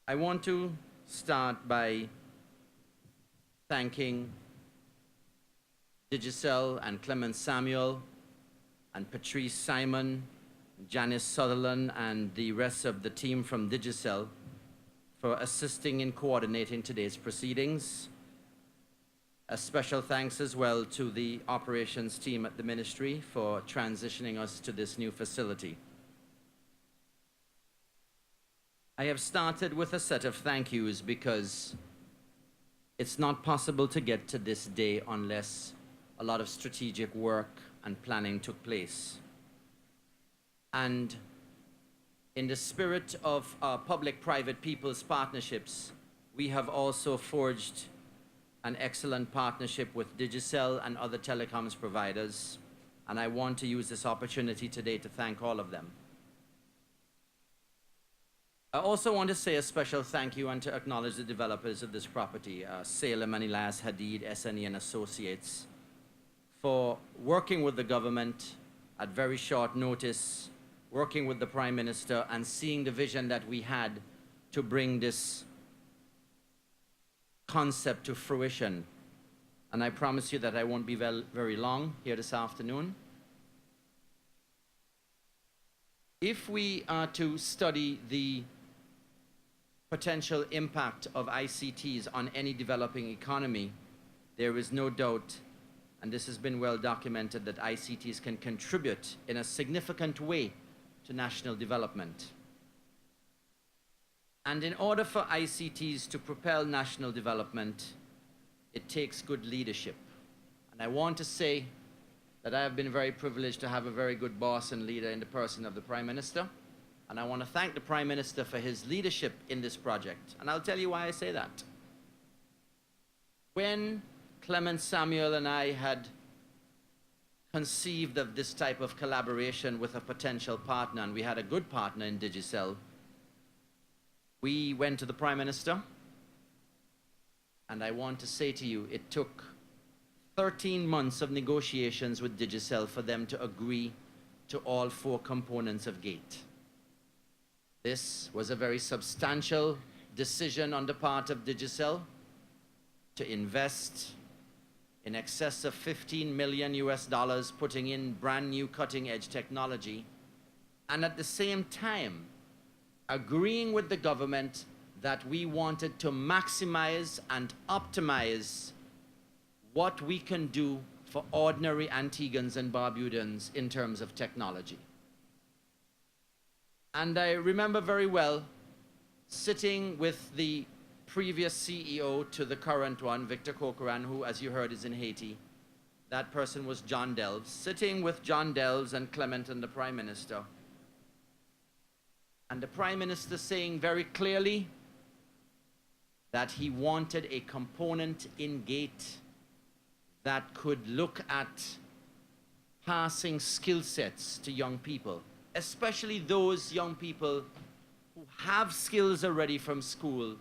I want to start by thanking Digicel and Clement Samuel and Patrice Simon, Janice Sutherland, and the rest of the team from Digicel for assisting in coordinating today's proceedings. A special thanks as well to the operations team at the ministry for transitioning us to this new facility. I have started with a set of thank yous because it's not possible to get to this day unless a lot of strategic work and planning took place. And in the spirit of public-private people's partnerships, we have also forged an excellent partnership with Digicel and other telecoms providers, and I want to use this opportunity today to thank all of them. I also want to say a special thank you and to acknowledge the developers of this property, Salem and Elias Hadid, SNE and Associates, for working with the government at very short notice, working with the Prime Minister and seeing the vision that we had to bring this concept to fruition. And I promise you that I won't be very long here this afternoon. If we are to study the potential impact of ICTs on any developing economy, there is no doubt, and this has been well documented, that ICTs can contribute in a significant way to national development. And in order for ICTs to propel national development, it takes good leadership. And I want to say that I have been very privileged to have a very good boss and leader in the person of the Prime Minister. And I want to thank the Prime Minister for his leadership in this project. And I'll tell you why I say that. When Clement Samuel and I had conceived of this type of collaboration with a potential partner, and we had a good partner in Digicel, we went to the Prime Minister, and I want to say to you, it took 13 months of negotiations with Digicel for them to agree to all 4 components of GATE. This was a very substantial decision on the part of Digicel to invest in excess of $15 million US, putting in brand new cutting edge technology, and at the same time agreeing with the government that we wanted to maximize and optimize what we can do for ordinary Antiguans and Barbudans in terms of technology. And I remember very well sitting with the previous CEO to the current one, Victor Corcoran, who, as you heard, is in Haiti. That person was John Delves, sitting with John Delves and Clement and the Prime Minister. And the Prime Minister saying very clearly that he wanted a component in GATE that could look at passing skill sets to young people, especially those young people who have skills already from school,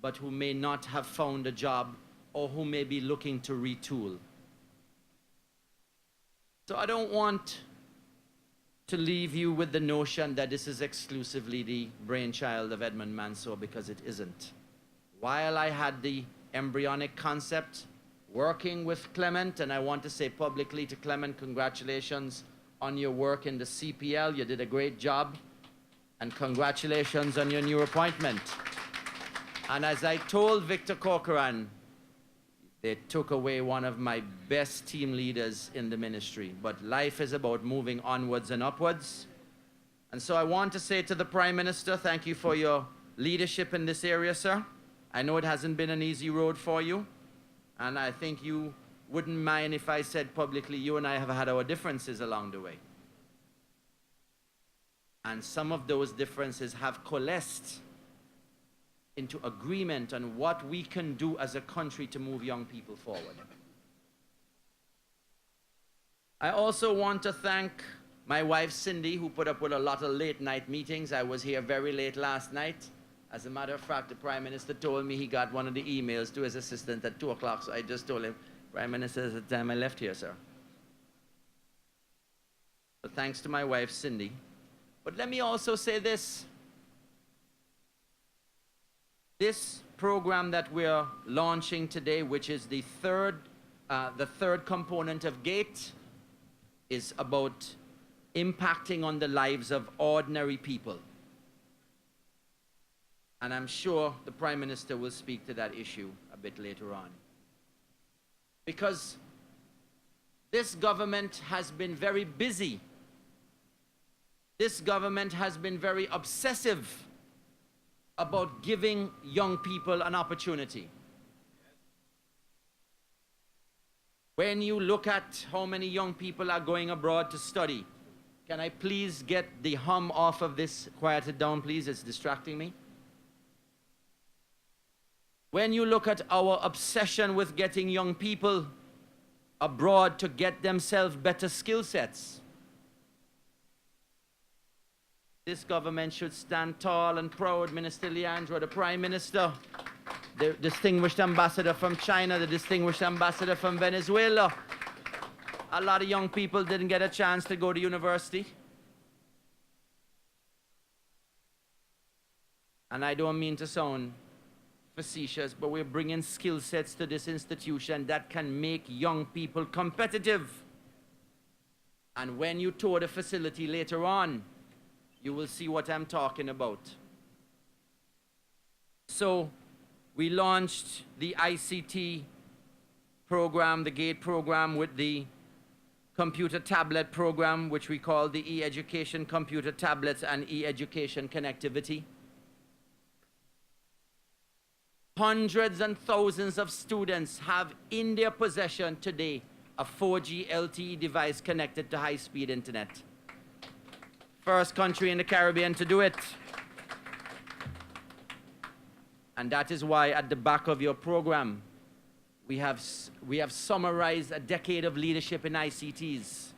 but who may not have found a job or who may be looking to retool. So I don't want to leave you with the notion that this is exclusively the brainchild of Edmond Mansoor, because it isn't. While I had the embryonic concept working with Clement, and I want to say publicly to Clement, congratulations on your work in the CPL. You did a great job, and congratulations on your new appointment. And as I told Victor Corcoran, they took away one of my best team leaders in the ministry. But life is about moving onwards and upwards. And so I want to say to the Prime Minister, thank you for your leadership in this area, sir. I know it hasn't been an easy road for you. And I think you wouldn't mind if I said publicly, you and I have had our differences along the way. And some of those differences have coalesced into agreement on what we can do as a country to move young people forward. I also want to thank my wife Cindy, who put up with a lot of late night meetings. I was here very late last night. As a matter of fact, the Prime Minister told me he got one of the emails to his assistant at 2 o'clock, so I just told him, Prime Minister, it's the time I left here, sir. But thanks to my wife Cindy. But let me also say this. This program that we're launching today, which is the third component of GATE, is about impacting on the lives of ordinary people. And I'm sure the Prime Minister will speak to that issue a bit later on. Because this government has been very busy. This government has been very obsessive about giving young people an opportunity. When you look at how many young people are going abroad to study, can I please get the hum off of this? Quiet it down, please. It's distracting me. When you look at our obsession with getting young people abroad to get themselves better skill sets, this government should stand tall and proud. Minister Leandro, the Prime Minister, the distinguished ambassador from China, the distinguished ambassador from Venezuela. A lot of young people didn't get a chance to go to university. And I don't mean to sound facetious, but we're bringing skill sets to this institution that can make young people competitive. And when you tour the facility later on, you will see what I'm talking about. So we launched the ICT program, the GATE program, with the computer tablet program, which we call the e-education computer tablets and e-education connectivity. Hundreds and thousands of students have in their possession today a 4G LTE device connected to high-speed internet. First country in the Caribbean to do it. And that is why at the back of your program, we have summarized a decade of leadership in ICTs.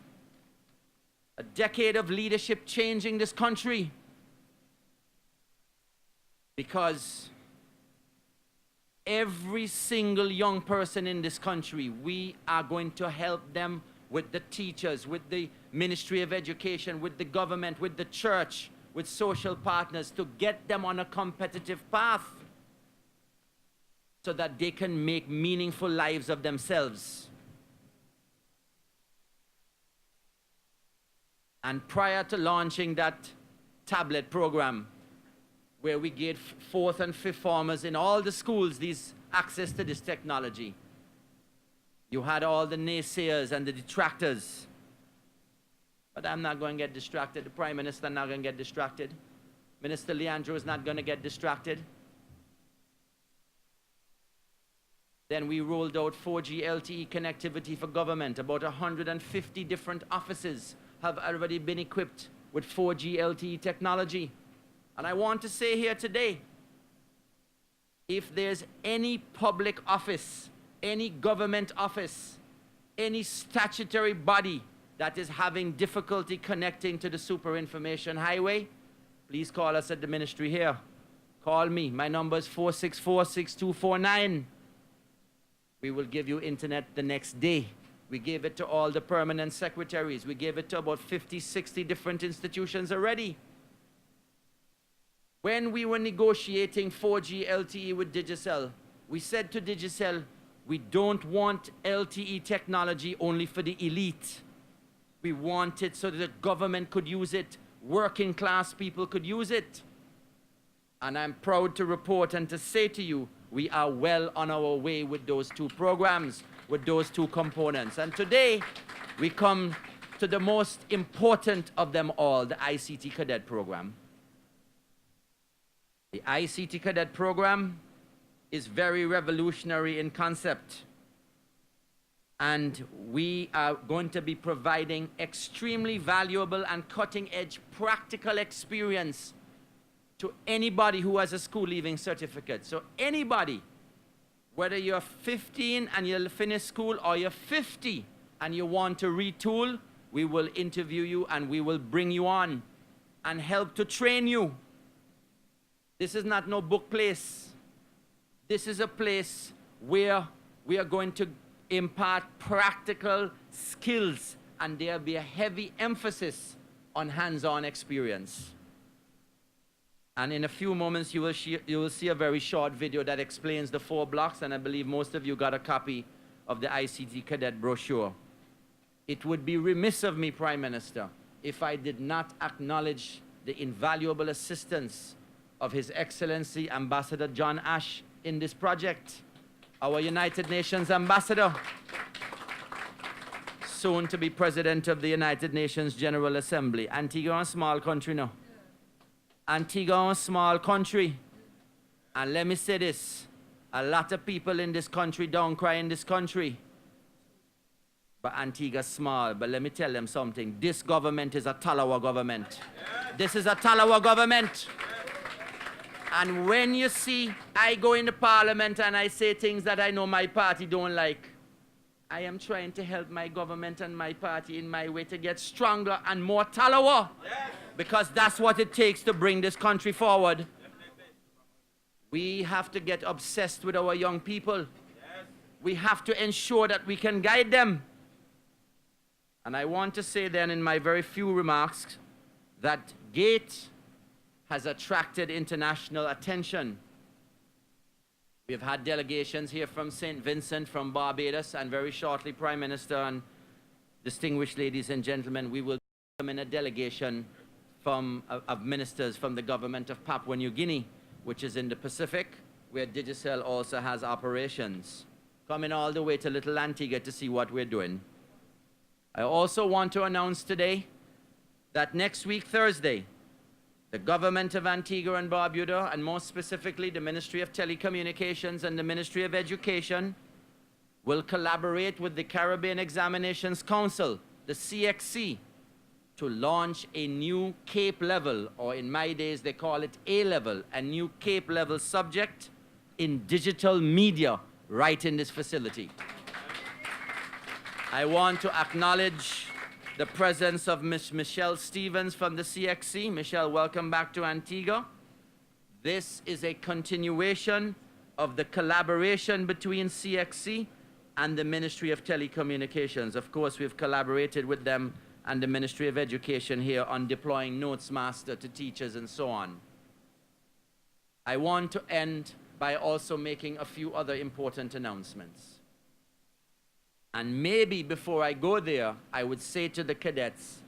A decade of leadership changing this country. Because every single young person in this country, we are going to help them with the teachers, with the Ministry of Education, with the government, with the church, with social partners to get them on a competitive path so that they can make meaningful lives of themselves. And prior to launching that tablet program, where we gave fourth and fifth formers in all the schools access to this technology, you had all the naysayers and the detractors. But I'm not going to get distracted. The Prime Minister is not going to get distracted. Minister Leandro is not going to get distracted. Then we rolled out 4G LTE connectivity for government. About 150 different offices have already been equipped with 4G LTE technology. And I want to say here today, if there's any public office, any government office, any statutory body that is having difficulty connecting to the super information highway, please call us at the ministry here. Call me. My number is 464-6249. We will give you internet the next day. We gave it to all the permanent secretaries. We gave it to about 50, 60 different institutions already. When we were negotiating 4G LTE with Digicel, we said to Digicel, we don't want LTE technology only for the elite. We want it so that the government could use it, working class people could use it. And I'm proud to report and to say to you, we are well on our way with those two programs, with those two components. And today, we come to the most important of them all, the ICT Cadet program. The ICT Cadet program is very revolutionary in concept. And we are going to be providing extremely valuable and cutting-edge practical experience to anybody who has a school-leaving certificate. So anybody, whether you're 15 and you'll finish school or you're 50 and you want to retool, we will interview you and we will bring you on and help to train you. This is not no book place. This is a place where we are going to impart practical skills, and there'll be a heavy emphasis on hands-on experience. And in a few moments, you will see a very short video that explains the 4 blocks, and I believe most of you got a copy of the ICT Cadet brochure. It would be remiss of me, Prime Minister, if I did not acknowledge the invaluable assistance of His Excellency Ambassador John Ash in this project, our United Nations Ambassador, soon to be President of the United Nations General Assembly. Antigua is a small country now. Antigua is a small country. And let me say this, a lot of people in this country don't cry in this country. But Antigua is small, but let me tell them something. This government is a Talawa government. This is a Talawa government. And when you see I go in the parliament and I say things that I know my party don't like, I am trying to help my government and my party in my way to get stronger and more Talawa. Because that's what it takes to bring this country forward. We have to get obsessed with our young people. We have to ensure that we can guide them. And I want to say then in my very few remarks that GATE has attracted international attention. We've had delegations here from St. Vincent, from Barbados, and very shortly, Prime Minister and distinguished ladies and gentlemen, we will come in a delegation of ministers from the government of Papua New Guinea, which is in the Pacific, where Digicel also has operations. Coming all the way to Little Antigua to see what we're doing. I also want to announce today that next week, Thursday, the government of Antigua and Barbuda, and more specifically the Ministry of Telecommunications and the Ministry of Education, will collaborate with the Caribbean Examinations Council, the CXC, to launch a new CAPE level, or in my days they call it A-level, a new CAPE level subject in digital media right in this facility. I want to acknowledge the presence of Ms. Michelle Stevens from the CXC. Michelle, welcome back to Antigua. This is a continuation of the collaboration between CXC and the Ministry of Telecommunications. Of course, we've collaborated with them and the Ministry of Education here on deploying Notes Master to teachers and so on. I want to end by also making a few other important announcements. And maybe before I go there, I would say to the cadets,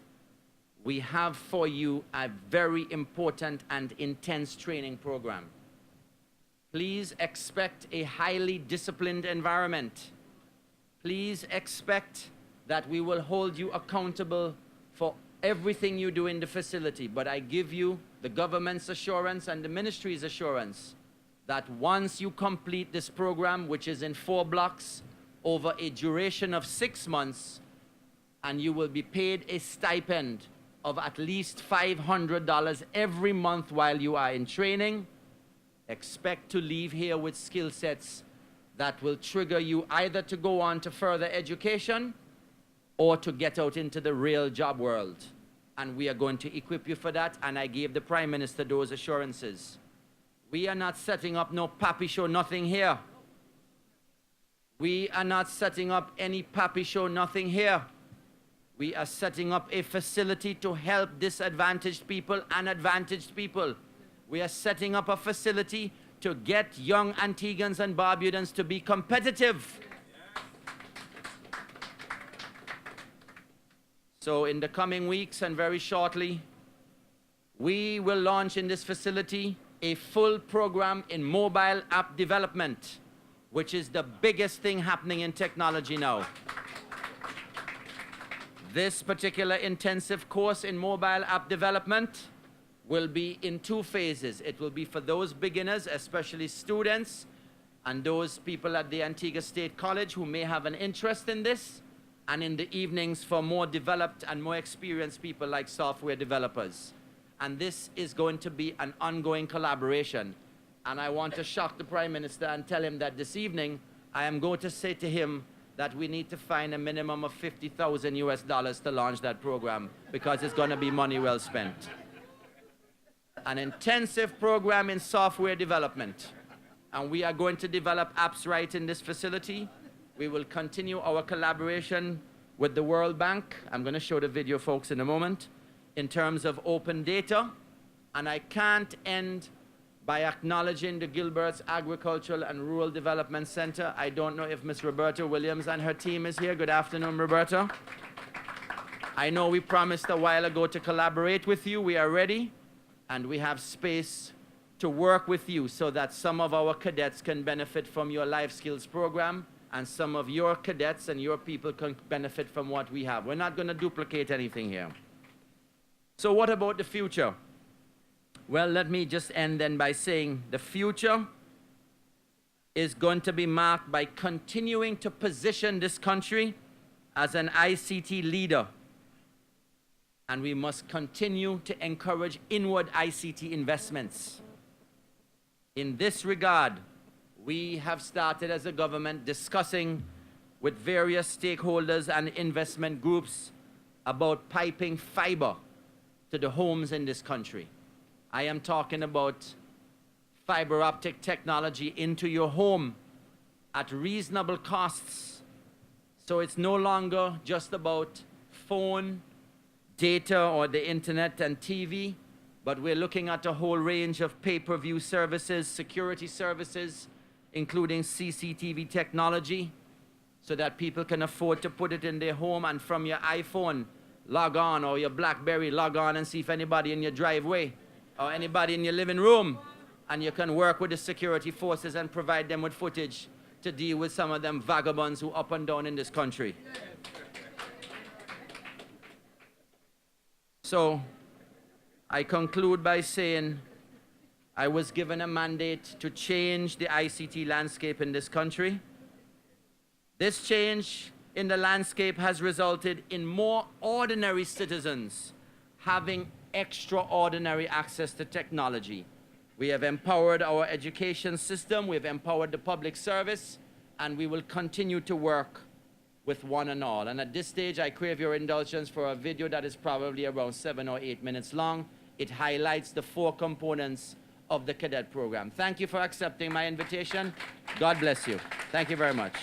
we have for you a very important and intense training program. Please expect a highly disciplined environment. Please expect that we will hold you accountable for everything you do in the facility. But I give you the government's assurance and the ministry's assurance that once you complete this program, which is in 4 blocks, over a duration of 6 months, and you will be paid a stipend of at least $500 every month while you are in training. Expect to leave here with skill sets that will trigger you either to go on to further education or to get out into the real job world. And we are going to equip you for that, and I gave the Prime Minister those assurances. We are not setting up no pappy show nothing here. We are not setting up any pappy show nothing here. We are setting up a facility to help disadvantaged people and advantaged people. We are setting up a facility to get young Antiguans and Barbudans to be competitive. So in the coming weeks and very shortly, we will launch in this facility a full program in mobile app development, which is the biggest thing happening in technology now. This particular intensive course in mobile app development will be in 2 phases. It will be for those beginners, especially students, and those people at the Antigua State College who may have an interest in this, and in the evenings for more developed and more experienced people like software developers. And this is going to be an ongoing collaboration. And I want to shock the Prime Minister and tell him that this evening I am going to say to him that we need to find a minimum of $50,000 to launch that program, because it's going to be money well spent. An intensive program in software development. And we are going to develop apps right in this facility. We will continue our collaboration with the World Bank. I'm going to show the video, folks, in a moment. In terms of open data, And I can't end by acknowledging the Gilbert's Agricultural and Rural Development Center. I don't know if Ms. Roberta Williams and her team is here. Good afternoon, Roberta. I know we promised a while ago to collaborate with you. We are ready, and we have space to work with you so that some of our cadets can benefit from your life skills program, and some of your cadets and your people can benefit from what we have. We're not going to duplicate anything here. So what about the future? Well, let me just end then by saying the future is going to be marked by continuing to position this country as an ICT leader. And we must continue to encourage inward ICT investments. In this regard, we have started as a government discussing with various stakeholders and investment groups about piping fiber to the homes in this country. I am talking about fiber optic technology into your home at reasonable costs. So it's no longer just about phone, data, or the internet and TV, but we're looking at a whole range of pay-per-view services, security services, including CCTV technology, so that people can afford to put it in their home and from your iPhone, log on, or your BlackBerry, log on and see if anybody in your driveway or anybody in your living room, and you can work with the security forces and provide them with footage to deal with some of them vagabonds who up and down in this country. So I conclude by saying I was given a mandate to change the ICT landscape in this country. This change in the landscape has resulted in more ordinary citizens having extraordinary access to technology. We have empowered our education system, we have empowered the public service, and we will continue to work with one and all. And at this stage, I crave your indulgence for a video that is probably around 7 or 8 minutes long. It highlights the 4 components of the cadet program. Thank you for accepting my invitation. God bless you. Thank you very much.